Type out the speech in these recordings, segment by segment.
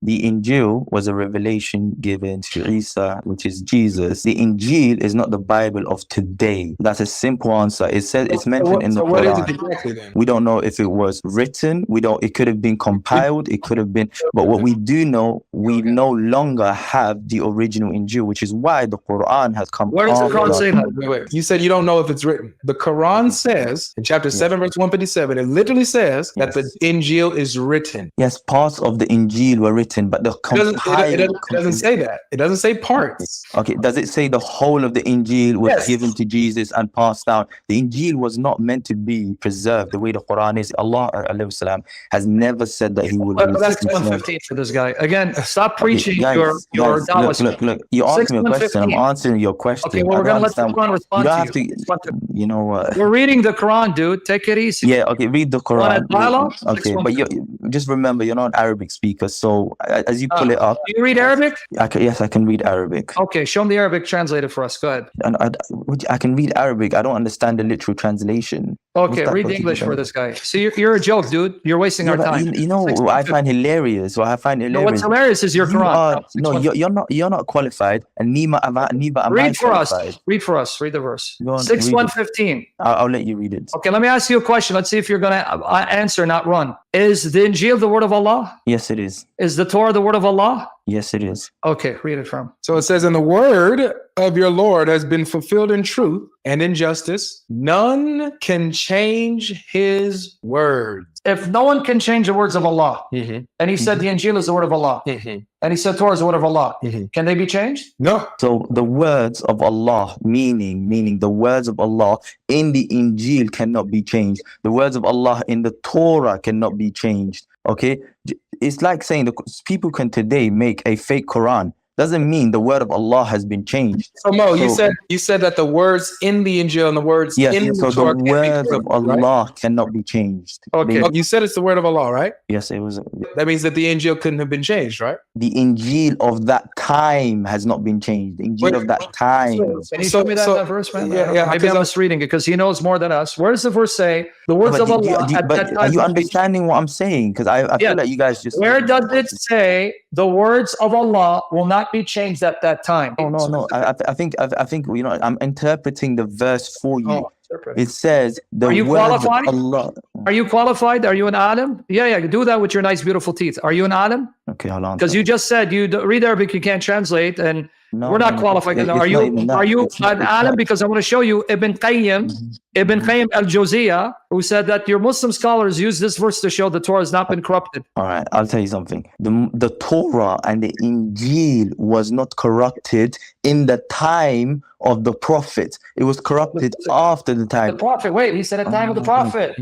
The Injil was a revelation given to Isa, which is Jesus. The Injil is not the Bible of today. That's a simple answer. It says it's mentioned in the What is it Quran. exactly then? We don't know if it was written. It could have been compiled. It could have been. But what we do know, we no longer have the original Injil, which is why the Quran has come. Where does the Quran say that? Wait. You said you don't know if it's written. The Quran says in chapter 7, verse 157, it literally says that the Injil is written. Yes, parts of the Injil were written, but the it doesn't say that. It doesn't say parts. Okay, does it say the whole of the Injil was given to Jesus and passed down? The Injil was not meant to be preserved the way the Quran is. Allah salam, has never said that he would. That's 115 for this guy. Again, stop preaching your dawah. Look, you asked me a question. I'm answering your question. Okay, well, we're going to let the Quran respond to you. You know what? We're reading the Quran, dude. Take it easy. Yeah, okay, read the Quran. Okay, but just remember, you're not an Arabic speaker, so as you pull it up. Do you read Arabic? Yes, I can read Arabic. Okay, show him the Arabic translated for us. Go ahead. And I can read Arabic. I don't understand the literal translation. Okay, read the English for this guy. See, you're a joke, dude. You're wasting our time. You know what I find hilarious? What I find hilarious. No, what's hilarious is your Quran. You're not qualified, and neither am I. Read for us. Read for us. Read the verse. 6:115. I'll let you read it. Okay, let me ask you a question. Let's see if you're going to answer, not run. Is the Injil the word of Allah? Yes, it is. Is the Torah the word of Allah? Yes, it is. Okay, read it from. So it says, and the word of your Lord has been fulfilled in truth and in justice. None can change his words. If no one can change the words of Allah, and he said the Injil is the word of Allah, and he said Torah is the word of Allah, can they be changed? No. So the words of Allah, meaning the words of Allah in the Injil cannot be changed. The words of Allah in the Torah cannot be changed. Okay? It's like saying the people can today make a fake Quran. Doesn't mean the word of Allah has been changed. So Mo, you said that the words in the Injil and the words in the Torah the words of Allah cannot be changed. Okay, you said it's the word of Allah, right? Yes, it was. That means that the Injil couldn't have been changed, right? The Injil of that time has not been changed. The Injil of that time. Can you show me that verse, man? Yeah. Maybe I'm misreading it because he knows more than us. Where does the verse say the words of Allah at that time? Are you understanding what I'm saying? Because I feel like you guys just. Where does it say the words of Allah will not be changed at that time? No. I think I'm interpreting the verse for you. It says the words of Allah. Are you qualified? Are you an alim? Yeah. Do that with your nice, beautiful teeth. Are you an alim? Okay, hold on. Because you just said you read Arabic, you can't translate, and we're not qualified. Are you an alim? Because I want to show you Ibn Qayyim al-Jawziyah, who said that your Muslim scholars use this verse to show the Torah has not been corrupted. All right, I'll tell you something. The Torah and the Injil was not corrupted in the time of the Prophet. It was corrupted after the time. The Prophet, wait, he said at the time of the Prophet.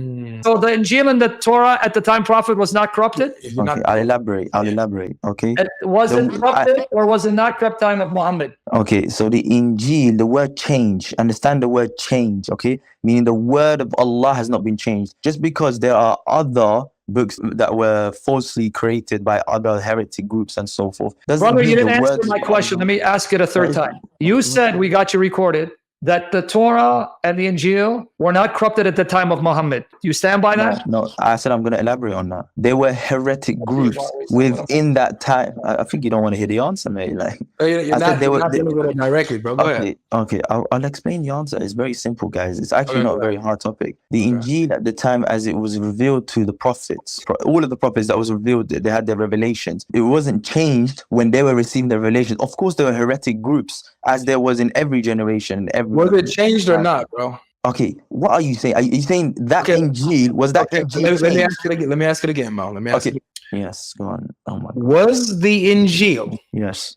So the Injil and the Torah at the time Prophet was not corrupted? Okay, I'll elaborate. Okay. It wasn't corrupted, or was it not corrupt time of Muhammad? Okay, so the Injil, the word change, understand the word change, okay? Meaning the word of Allah has not been changed. Just because there are other books that were falsely created by other heretic groups and so forth. Brother, you didn't answer my question. Let me ask it a third time. You said, we got you recorded, that the Torah and the Injil were not corrupted at the time of Muhammad. Do you stand by that? No, I said I'm going to elaborate on that. There were heretic groups within that time. I think you don't want to hear the answer, mate. Like, you're not dealing with it directly, bro. Go ahead. Okay. I'll explain the answer. It's very simple, guys. It's actually not a very hard topic. The Injil at the time, as it was revealed to the prophets, all of the prophets that was revealed, they had their revelations. It wasn't changed when they were receiving their revelations. Of course, there were heretic groups, as there was in every generation. Was it changed or not, bro? Okay, what are you saying? Are you saying that Injil was that Injil? Let me ask it again, Mo. Let me ask it. Yes, go on. Oh my God. Was the Injil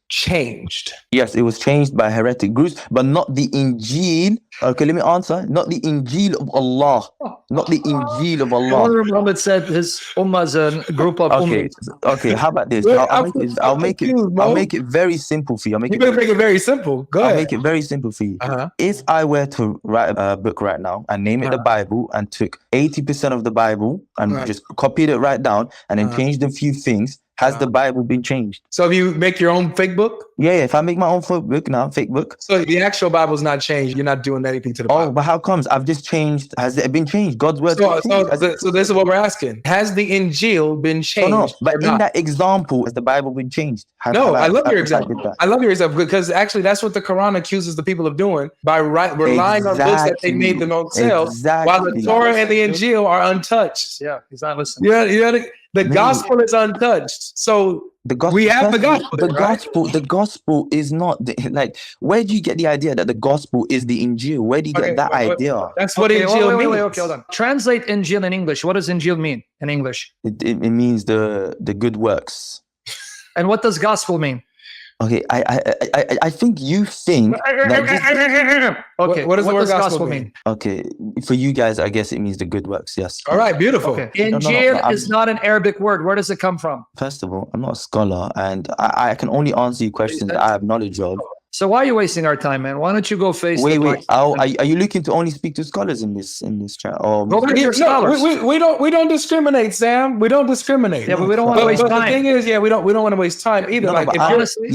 changed? Yes, it was changed by heretic groups, but not the Injil. Okay, let me answer. Not the Injil of Allah. Not the Injil of Allah. Muhammad said his ummah is a group of ummis. Okay, how about this? I'll make it very simple for you. You're going to make it very simple. Go ahead. I'll make it very simple for you. If I were to write a book right now and name it the Bible and took 80% of the Bible and just copied it right down and then changed a few things, Has the Bible been changed? So if you make your own fake book? Yeah, if I make my own fake book. So the actual Bible's not changed. You're not doing anything to the Bible. Oh, but how comes? I've just changed. Has it been changed? God's word. So this is what we're asking. Has the Injil been changed? No, but in that example, has the Bible been changed? I love your example. I love your example because actually that's what the Quran accuses the people of doing by relying on books that they made themselves, while the Torah and the Injil are untouched. Yeah, he's not listening. Yeah, the gospel is untouched. So we have the gospel. The gospel is not like. Where do you get the idea that the gospel is the Injil? Where do you get that idea? That's what Injil means. Okay, hold on. Translate Injil in English. What does Injil mean in English? It means the good works. And what does gospel mean? Okay, I think you think that okay, what does the word gospel mean? Okay, for you guys, I guess it means the good works. Yes. All right, beautiful. Okay. Injil is not an Arabic word. Where does it come from? First of all, I'm not a scholar, and I can only answer you questions that I have knowledge of. So why are you wasting our time, man? Why don't you go face? Wait. Are you looking to only speak to scholars in this chat? Or go to your scholars. We don't discriminate, Sam. We don't discriminate. Yeah, but we don't want to waste time. The thing is, we don't want to waste time either. No, like but honestly,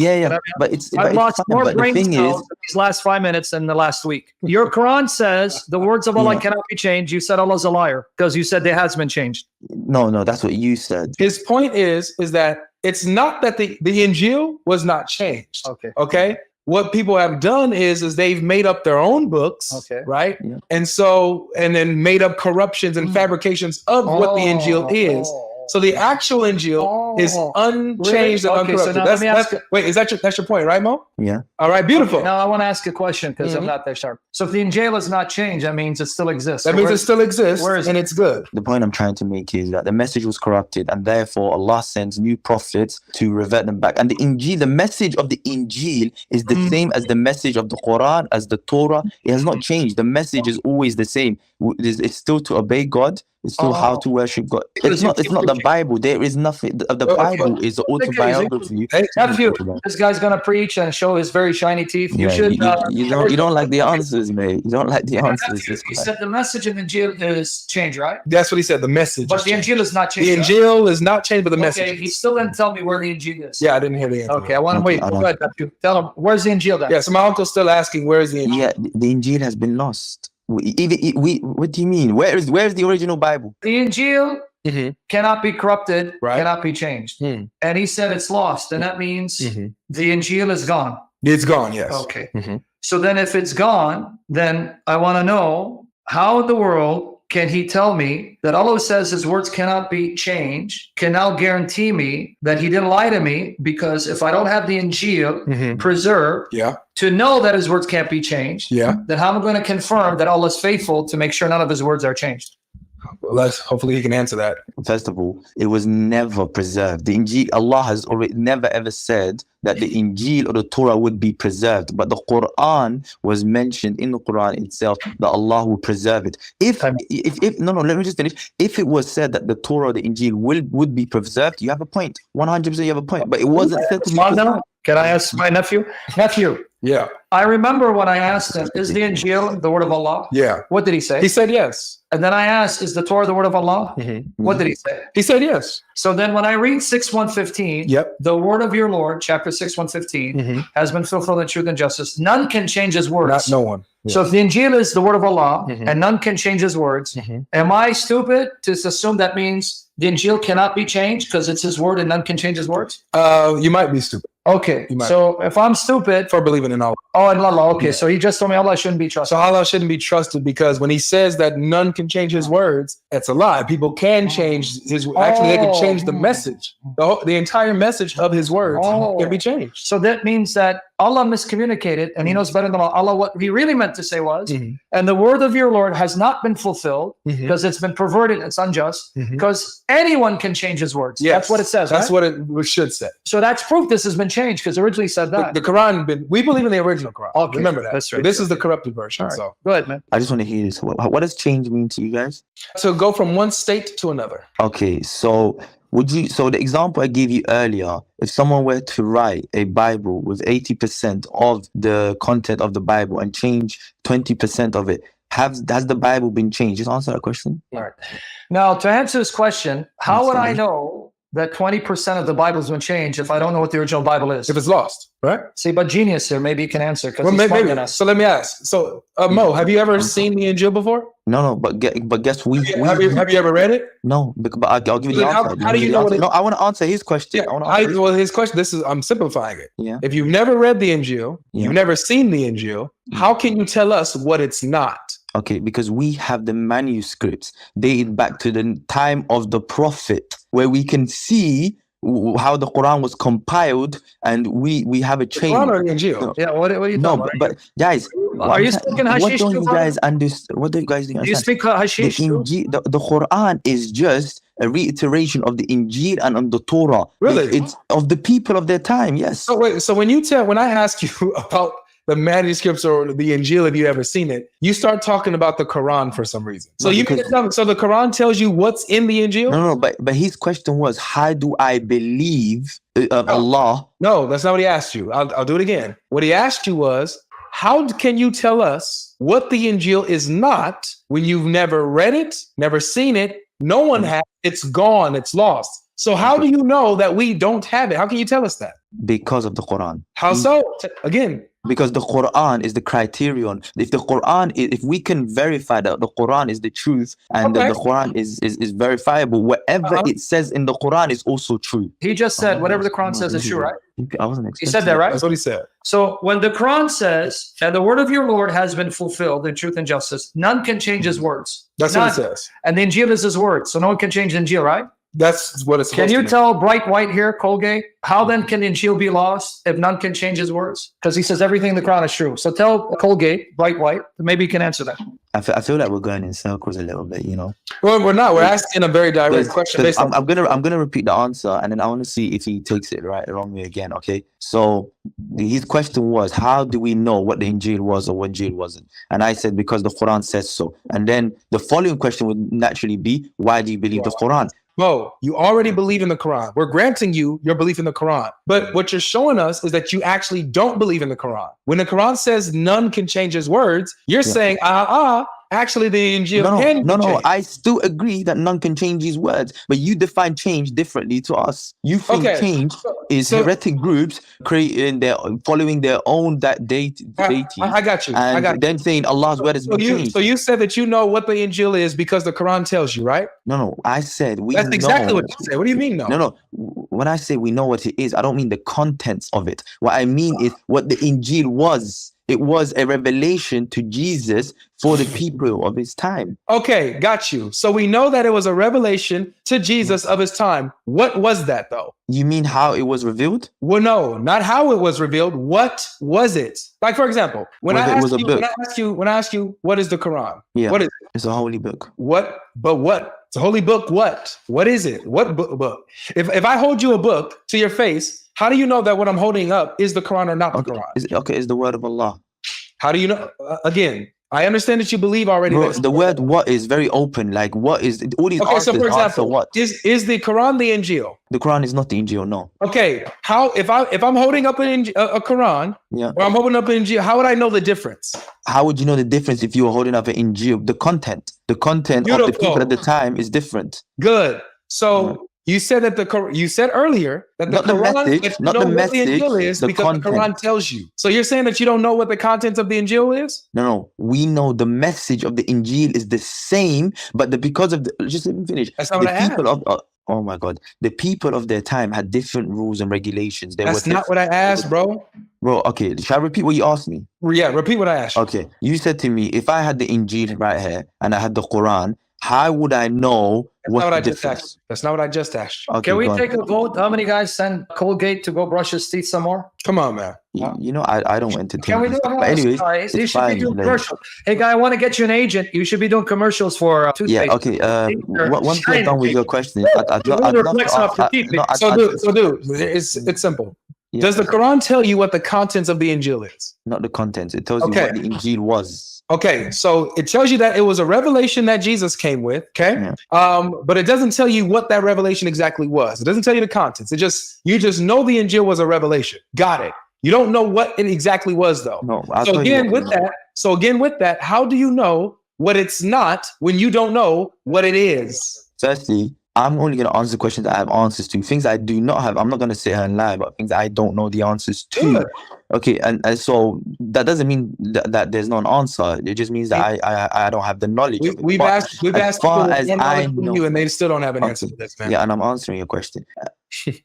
but it's. I've lost more brain cells in these last 5 minutes than the last week. Your Quran says the words of Allah cannot be changed. You said Allah's a liar because you said they has been changed. No, that's what you said. His point is that it's not that the Injil was not changed. Okay. What people have done is they've made up their own books, right? Yeah. And then made up corruptions and fabrications of what the Injil is. So the actual Injil is unchanged and uncorrupted. So wait, that's your point, right, Mo? Yeah. All right, beautiful. Now I want to ask a question because I'm not that sharp. So if the Injil is not changed, that means it still exists. That means it still exists, and it's good. The point I'm trying to make is that the message was corrupted, and therefore Allah sends new prophets to revert them back. And the Injil, the message of the Injil is the same as the message of the Quran, as the Torah. It has not changed. The message is always the same. It's still to obey God. It's still how to worship God. It's not the Bible. There is nothing. The Bible is the autobiography. Nephew, this guy's gonna preach and show his very shiny teeth. You should. You don't like the answers, mate. You don't like the answers. He said the message in the Injil is changed, right? That's what he said. The message. But the Injil is not changed. The Injil is not changed, but the message. Okay, he still didn't tell me where the Injil is. Yeah, I didn't hear the answer. Okay, I want to wait. Go ahead, nephew. Tell him where's the Injil then. Yeah, so my uncle's still asking where is the Injil. Yeah, the Injil has been lost. What do you mean? Where is the original Bible? The Injil cannot be corrupted, cannot be changed. And he said it's lost, and that means the Injil is gone. It's gone, yes. Okay. So then if it's gone, then I want to know how in the world can he tell me that Allah says his words cannot be changed, can now guarantee me that he didn't lie to me, because if I don't have the Injil preserved to know that his words can't be changed, then how am I going to confirm that Allah is faithful to make sure none of his words are changed? Well, hopefully he can answer that. First of all, it was never preserved. The Injil, Allah has already never ever said that the Injil or the Torah would be preserved, but the Quran was mentioned in the Quran itself that Allah will preserve it. Let me just finish. If it was said that the Torah or the Injil would be preserved, you have a point. 100% you have a point. But it wasn't said to be preserved. Can I ask my nephew? Yeah. I remember when I asked him, is the Injil the word of Allah? Yeah. What did he say? He said yes. And then I asked, is the Torah the word of Allah? What did he say? He said yes. So then when I read 6:115, the word of your Lord, chapter 6:115, has been fulfilled in truth and justice. None can change his words. No one. So if the Injil is the word of Allah and none can change his words, am I stupid to assume that means the Injil cannot be changed because it's his word and none can change his words? You might be stupid. Okay, so if I'm stupid for believing in Allah. Oh, in Allah. Okay, so he just told me Allah shouldn't be trusted. So Allah shouldn't be trusted because when he says that none can change his words, that's a lie. People can change his. Actually, they can change the message. The entire message of his words can be changed. So that means that Allah miscommunicated, and he knows better than Allah what he really meant to say was, and the word of your Lord has not been fulfilled because it's been perverted, it's unjust, because anyone can change his words. Yes. That's what it says. That's what it should say. So that's proof this has been changed because originally said that. The Quran, we believe in the original Quran. Okay. Remember that. That's right. This is the corrupted version. Right. So go ahead, man. I just want to hear this. What does change mean to you guys? So go from one state to another. Okay, so the example I gave you earlier, if someone were to write a Bible with 80% of the content of the Bible and change 20% of it, has the Bible been changed? Just answer that question. All right. Now, to answer this question, how would I know that 20% of the Bible has been changed if I don't know what the original Bible is? If it's lost, right? See, but genius here, maybe you can answer because Well, he's smarter maybe. than us. So let me ask. So, Mo, have you ever seen the Injil before? No, but guess Have you ever read it? No, but I'll give you the How- answer. how do you know what it- No, I want to answer his question. I want to answer Well, his question. I'm simplifying it. Yeah. If you've never read the Injil, Yeah. you've never seen the Injil, how can you tell us what it's not? Okay, because we have the manuscripts dated back to the time of the Prophet, where we can see how the Quran was compiled, and we have a chain. Quran or the Injil? No. Yeah, what are you No, talking but guys, Are you speaking what hashish don't too, you brother? guys understand? What do you guys Do you understand? speak hashish The too? Injil, the Quran is just a reiteration of the Injil and of the Torah. Really? It's of the people of their time. Yes. So wait, so when I ask you about the manuscripts or the Injil, if you ever seen it, you start talking about the Quran for some reason. So No, you because- can tell me, so the Quran tells you what's in the Injil? No, but his question was, how do I believe Allah? No, that's not what he asked you. I'll do it again. What he asked you was, how can you tell us what the Injil is not when you've never read it, never seen it, no one has, it's gone, it's lost. So how do you know that we don't have it? How can you tell us that? Because of the Quran. How so? Again, Because the Quran is the criterion. If we can verify that the Quran is the truth and that the Quran is verifiable, whatever it says in the Quran is also true. He just said whatever the Quran says is true, right? I wasn't He expecting said that, right? that's what he said. So when the Quran says, and the word of your Lord has been fulfilled in truth and justice, none can change his words. That's None. what it says. And the Injil is his word, so no one can change the Injil, right? That's what it's Can supposed you to mean. tell Bright White here, Colgate, how then can the Injil be lost if none can change his words? Because he says everything in the Quran is true. So tell Colgate, Bright White, maybe you can answer that. I feel like we're going in circles a little bit, you know. Well, we're not. We're asking a very direct question. Based on I'm gonna repeat the answer, and then I want to see if he takes it right or wrong way again. Okay. So his question was, how do we know what the Injil was or what Injil wasn't? And I said, because the Quran says so. And then the following question would naturally be, why do you believe the Quran? Mo, you already believe in the Quran. We're granting you your belief in the Quran. But what you're showing us is that you actually don't believe in the Quran. When the Quran says none can change his words, you're saying, actually the Injil can No, change. I still agree that none can change his words, but you define change differently to us. You think change is heretic groups following their own deity. I got you. And then saying Allah's word has been changed. So you said that you know what the Injil is because the Quran tells you, right? No, I said we That's know. exactly what you said. What do you mean, no? No. When I say we know what it is, I don't mean the contents of it. What I mean is what the Injil was. It was a revelation to Jesus for the people of his time. Okay, got you. So we know that it was a revelation to Jesus of his time. What was that, though? You mean how it was revealed? Well, no, not how it was revealed. What was it? Like, for example, when I ask you, what is the Quran? Yeah, what is it? It's a holy book. What? But what? It's a holy book. What? What is it? What book? If I hold you a book to your face, how do you know that what I'm holding up is the Quran or not the Quran? It's the word of Allah. How do you know? Again, I understand that you believe already. Bro, the word "what" is very open. Like, what is all these okay? So, for example, what is the Quran the Injil? The Quran is not the Injil. No. Okay. How if I'm holding up a Quran, or I'm holding up an Injil, how would I know the difference? How would you know the difference if you were holding up an Injil? The content of the people at the time is different. Good. So. You said that you said earlier that the Quran, not the message, the Injil is because the Quran tells you. So you're saying that you don't know what the contents of the Injil is? No. We know the message of the Injil is the same, but because of just let me finish. That's not what I asked. Oh my God, the people of their time had different rules and regulations. That's not what I asked, bro. Bro, okay, shall I repeat what you asked me? Yeah, repeat what I asked you. Okay, you said to me, if I had the Injil right here and I had the Quran, how would I know what's the difference? That's not what I just asked you. Okay, can we take a vote? How many guys send Colgate to go brush his teeth some more? Come on, man. You know, I don't entertain. Can we do but anyways, guys, you should fine, be doing commercials. Hey, guy, I want to get you an agent. You should be doing commercials for toothpaste. Yeah, okay. Once you're done with your question, it's simple. Yeah. Does the Quran tell you what the contents of the Injil is? Not the contents. It tells you what the Injil was. Okay, so it tells you that it was a revelation that Jesus came with. Okay, but it doesn't tell you what that revelation exactly was. It doesn't tell you the contents. You just know the Injil was a revelation. Got it. You don't know what it exactly was, though. No. So again, with that, how do you know what it's not when you don't know what it is? Firstly, I'm only going to answer questions that I have answers to. Things I do not have, I'm not going to sit here and lie about things I don't know the answers to. Good. Okay, and so that doesn't mean that there's no an answer. It just means that I don't have the knowledge of it. We've asked people as I know, you, and they still don't have an answer okay, to this, man. yeah, and I'm answering your question.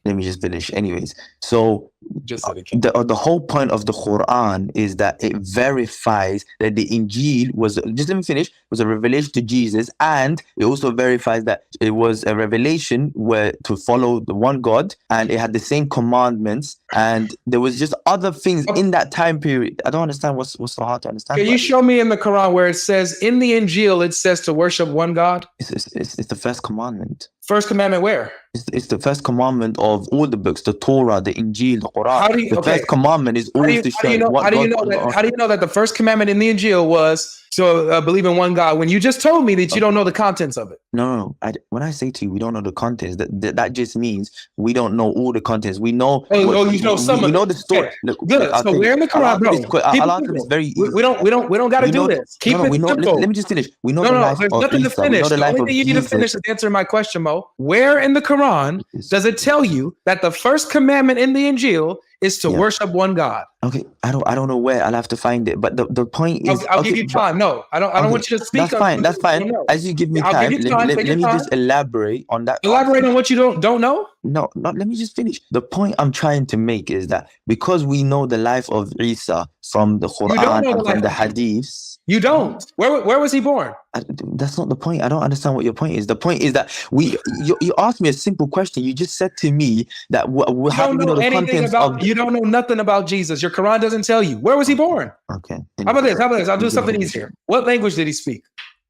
Let me just finish. Anyways, so Just the whole point of the Quran is that it verifies that the Injil was, just let me finish, was a revelation to Jesus, and it also verifies that it was a revelation where to follow the one God, and it had the same commandments, and there was just other things in that time period. I don't understand what's so hard to understand. Can you show me in the Quran where it says in the Injil it says to worship one God? It's the first commandment. First commandment where? It's the first commandment of all the books, the Torah, the Injil, the Quran. The first commandment is always to show how do you know that the first commandment in the Injil was to believe in one God when you just told me that you don't know the contents of it? No. When I say to you, we don't know the contents, that just means we don't know all the contents. We know. You know some. We know the story. Okay. Look, good. So where in the Quran, bro? I'll answer this very easy. We don't got to do this. Keep it simple. Let me just finish. We know the life there's of nothing Isa. to finish. We know the The life only of thing you need to Jesus. finish is answering my question, Mo. Where in the Quran does it tell you that the first commandment in the Injil is to worship one God? Okay, I don't know where. I'll have to find it. But the point is, I'll give you time. No, I don't want you to speak. That's fine. As you give me time, let me just elaborate on that. Elaborate on what you don't know? No, let me just finish. The point I'm trying to make is that because we know the life of Isa from the Quran and from the Hadiths. You don't. Where was he born? That's not the point. I don't understand what your point is. The point is that you asked me a simple question. You just said to me that how do we know the contents of... You don't know nothing about Jesus. Your Quran doesn't tell you. Where was he born? Okay. How about this? I'll do something easier. What language did he speak?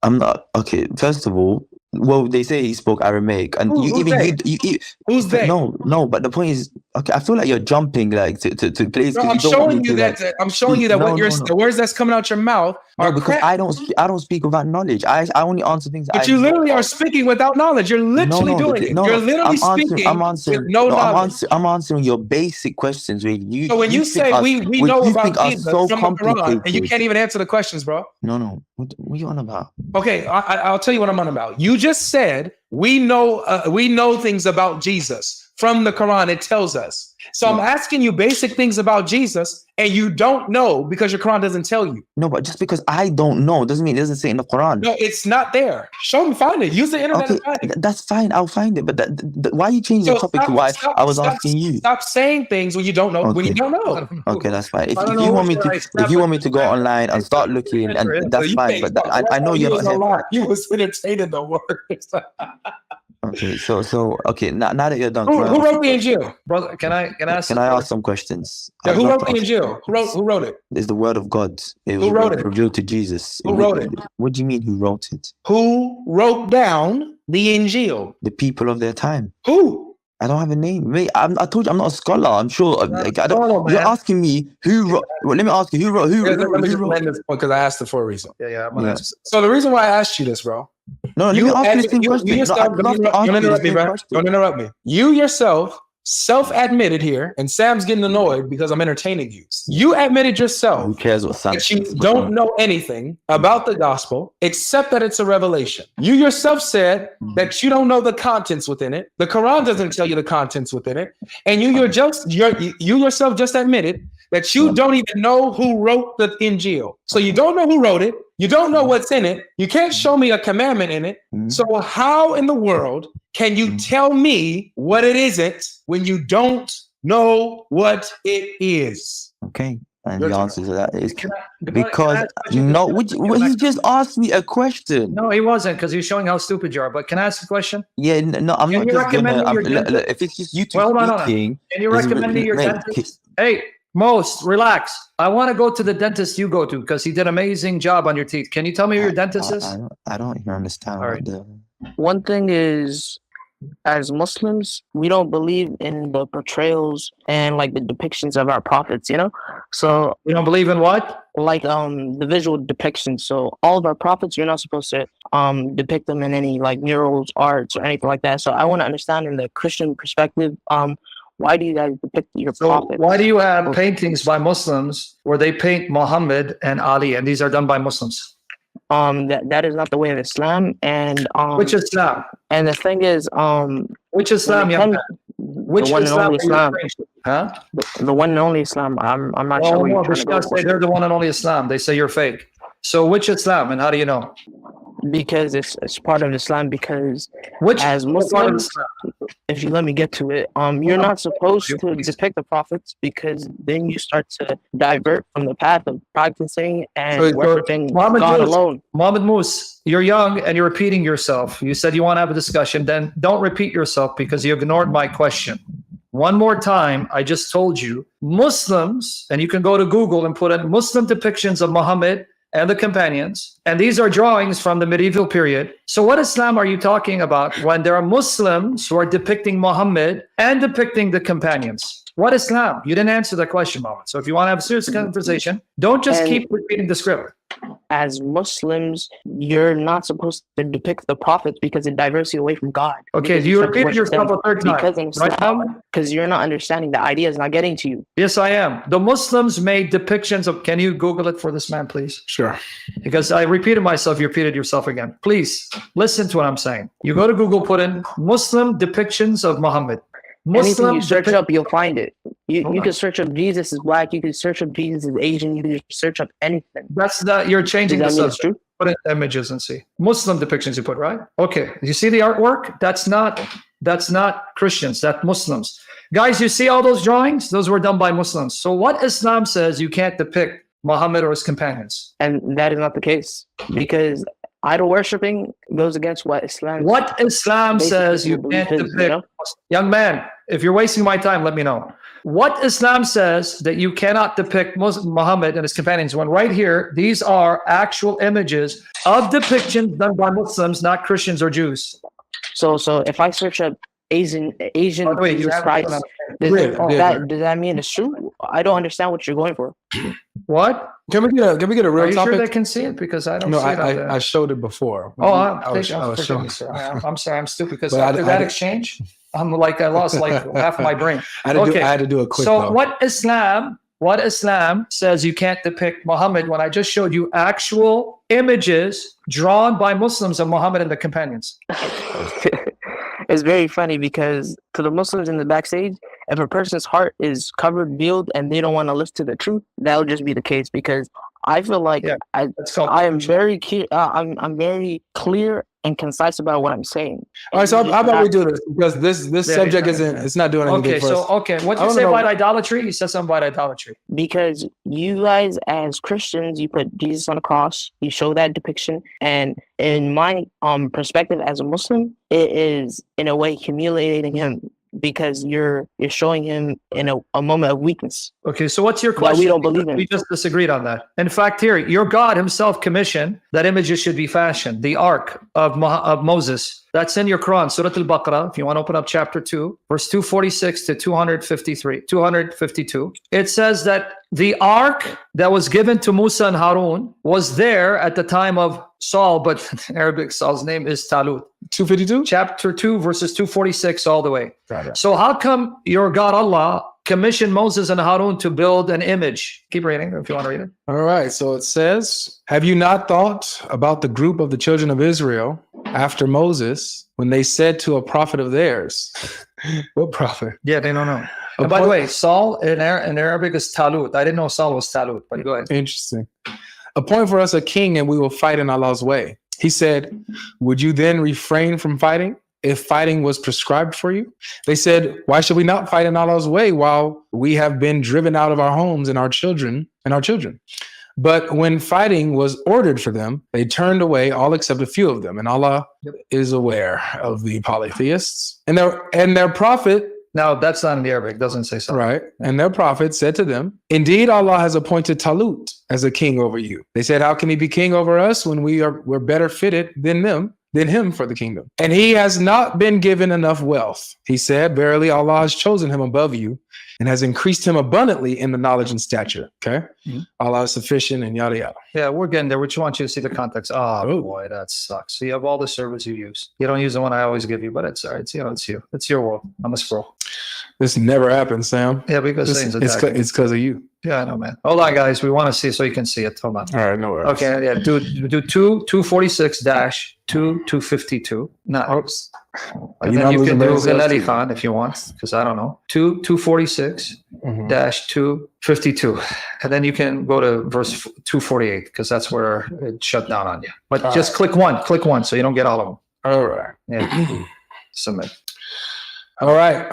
I'm not... Okay, first of all, well, they say he spoke Aramaic, and who's they? No, but the point is, okay, I feel like you're jumping like to places. No, I'm showing you that the words that's coming out your mouth are because crap. I don't speak without knowledge. I only answer things. But you literally are speaking without knowledge. You're literally doing it. You're literally speaking with no knowledge. I'm answering your basic questions. So when you say we know about Jesus from the Quran, and you can't even answer the questions, bro. No. What are you on about? Okay, I'll tell you what I'm on about. You just said we know things about Jesus from the Quran. It tells us. So I'm asking you basic things about Jesus, and you don't know because your Quran doesn't tell you. No, but just because I don't know doesn't mean it doesn't say in the Quran. No, it's not there. Show me, find it. Use the internet to find it. That's fine. I'll find it. But why are you changing the topic to why I was asking you? Stop saying things when you don't know. When you don't know. Okay, that's fine. If you want me to go online and start looking, and that's fine. But I know you're not. You was entertaining the words. Okay, so okay. Now that you're done, who wrote the Injil, brother? Can I ask? Can I ask some questions? Yeah, who wrote the Injil? Who wrote it? It's the word of God. Who wrote it? Revealed to Jesus. Who wrote it? What do you mean? Who wrote it? Who wrote down the Injil? The people of their time. Who? I don't have a name. Mate, I told you I'm not a scholar. I'm sure. You're asking me who wrote. Well, let me ask you who wrote. Let me just land this point because I asked it for a reason. Yeah. So the reason why I asked you this, bro. No, let me ask you the same question. Don't interrupt me. You yourself self-admitted here, and Sam's getting annoyed because I'm entertaining you. You admitted yourself who cares what Sam that you don't know anything about the gospel except that it's a revelation. You yourself said that you don't know the contents within it. The Quran doesn't tell you the contents within it. And you yourself just admitted that you don't even know who wrote the Injil. So you don't know who wrote it. You don't know what's in it. You can't show me a commandment in it. So how in the world can you tell me what it isn't when you don't know what it is? Okay. And the answer to that is because he just asked me a question. No, he wasn't, because he's showing how stupid you are. But can I ask a question? Yeah, no, I'm not just gonna. If it's just you two speaking, can you recommend me your dentist? Hey, Most, relax. I want to go to the dentist you go to because he did an amazing job on your teeth. Can you tell me who your dentist is? I don't even understand. All right. One thing is, as Muslims, we don't believe in the portrayals and like the depictions of our prophets, you know? So you don't believe in what? Like the visual depictions. So all of our prophets, you're not supposed to depict them in any like murals, arts, or anything like that. So I want to understand in the Christian perspective, why do you guys depict your prophets? Why do you have paintings by Muslims where they paint Muhammad and Ali, and these are done by Muslims? that is not the way of Islam. And Which Islam? and the thing is, Which Islam, young man? Which the one and Islam only are you Islam. referring to? Huh? The one and only Islam. I'm not sure Well, where no, you're the trying to go. Shia say they're the one and only Islam. They say you're fake. So which Islam, and how do you know? Because it's part of Islam. Because Which as part of Muslims, Islam? if you let me get to it, you're not supposed to depict the prophets, because then you start to divert from the path of practicing and worshiping God alone. Muhammad Moose, you're young and you're repeating yourself. You said you want to have a discussion. Then don't repeat yourself because you ignored my question. One more time, I just told you, Muslims, and you can go to Google and put in Muslim depictions of Muhammad and the companions, and these are drawings from the medieval period. So what Islam are you talking about when there are Muslims who are depicting Muhammad and depicting the companions? What Islam? You didn't answer that question, Muhammad. So if you want to have a serious conversation, don't just keep repeating the script. As Muslims, you're not supposed to depict the prophets because it diverts you away from God. Okay, you repeated yourself a third time. Because in Islam, because you're not understanding, the idea is not getting to you. Yes, I am. The Muslims made depictions of, can you Google it for this man, please? Sure. Because I repeated myself, you repeated yourself again. Please, listen to what I'm saying. You go to Google, put in Muslim depictions of Muhammad. Anything you search up, you'll find it. You can search up Jesus is black. You can search up Jesus is Asian. You can search up anything. That's not, you're changing the subject. True? Put in images and see. Muslim depictions you put, right? Okay. You see the artwork? That's not Christians, that's Muslims. Guys, you see all those drawings? Those were done by Muslims. So what Islam says you can't depict Muhammad or his companions? And that is not the case, because idol worshiping goes against what Islam. What Islam says you can't depict. Young man, if you're wasting my time, let me know. What Islam says that you cannot depict Muhammad and his companions, when right here, these are actual images of depictions done by Muslims, not Christians or Jews. So if I search up Asian Jesus Christ, does that mean it's true? I don't understand what you're going for. What? Can we get a real Are you topic? sure they can see it? Because I don't see it. I showed it before. Oh, I'm sorry, I'm stupid. Because after that exchange, I'm like, I lost like half of my brain. I had to do a quick. So what Islam says you can't depict Muhammad, when I just showed you actual images drawn by Muslims of Muhammad and the companions? It's very funny, because to the Muslims in the backstage, if a person's heart is covered, veiled, and they don't want to listen to the truth, that'll just be the case. Because I feel like I am very clear. I'm very clear and concise about what I'm saying. All right, so how about we do this, because this subject it's not doing anything for us. Okay, what did you say about idolatry? You said something about idolatry. Because you guys as Christians, you put Jesus on the cross, you show that depiction, and in my perspective as a Muslim, it is in a way humiliating him, because you're showing him in a moment of weakness. Okay, so what's your question? That we don't believe in. We just disagreed on that. In fact, here, your God himself commissioned that images should be fashioned. The Ark of Moses, that's in your Quran, Surah Al-Baqarah. If you want to open up chapter 2, verse 246 to 252. It says that the Ark that was given to Musa and Harun was there at the time of Saul, but in Arabic, Saul's name is Talut. 252? Chapter 2, verses 246 all the way. Got it. So how come your God Allah commissioned Moses and Harun to build an image? Keep reading if you want to read it. All right. So it says, have you not thought about the group of the children of Israel after Moses, when they said to a prophet of theirs? What prophet? Yeah, they don't know. And by the way, Saul in Arabic is Talut. I didn't know Saul was Talut, but go ahead. Interesting. Appoint for us a king and we will fight in Allah's way. He said, would you then refrain from fighting if fighting was prescribed for you? They said, why should we not fight in Allah's way while we have been driven out of our homes and our children? But when fighting was ordered for them, they turned away, all except a few of them. And Allah is aware of the polytheists. And their prophet. Now, that's not in the Arabic. It doesn't say so. Right. And their prophet said to them, indeed, Allah has appointed Talut as a king over you. They said, how can he be king over us when we're better fitted than him for the kingdom? And he has not been given enough wealth. He said, verily, Allah has chosen him above you and has increased him abundantly in the knowledge and stature. Okay. Mm-hmm. Allah is sufficient and yada, yada. Yeah, we're getting there. We just want you to see the context. Oh, boy, that sucks. So you have all the servers you use. You don't use the one I always give you, but it's all right. It's you. It's your world. I'm a squirrel. This never happened, Sam. Yeah, because it's because of you. Yeah, I know, man. Hold on, guys. We want to see so you can see it. Hold on. All right, no worries. Okay, yeah. Do 246-252. No, oops. And then you can do Hilali Khan if you want, because I don't know. 246-252. And then you can go to verse 248, because that's where it shut down on you. But just click one so you don't get all of them. All right. Yeah. Submit. All right.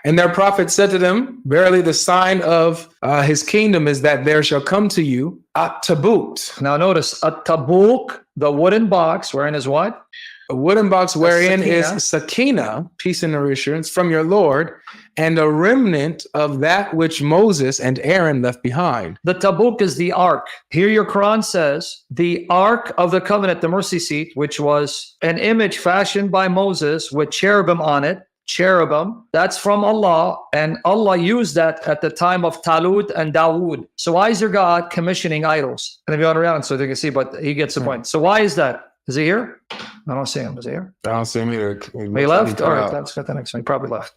And their prophet said to them, verily the sign of his kingdom is that there shall come to you a tabut. Now notice, a tabuk, the wooden box, wherein is what? A wooden box wherein sakina. is sakina, peace and assurance from your Lord, and a remnant of that which Moses and Aaron left behind. The tabuk is the ark. Here your Quran says, the ark of the covenant, the mercy seat, which was an image fashioned by Moses with cherubim on it. Cherubim, that's from Allah, and Allah used that at the time of Talut and Dawood. So why is your God commissioning idols? And if you want around so they can see, but he gets the point. So why is that? Is he here? I don't see him. Is he here? I don't see him either. He left? All right, let's get the next one. He probably left.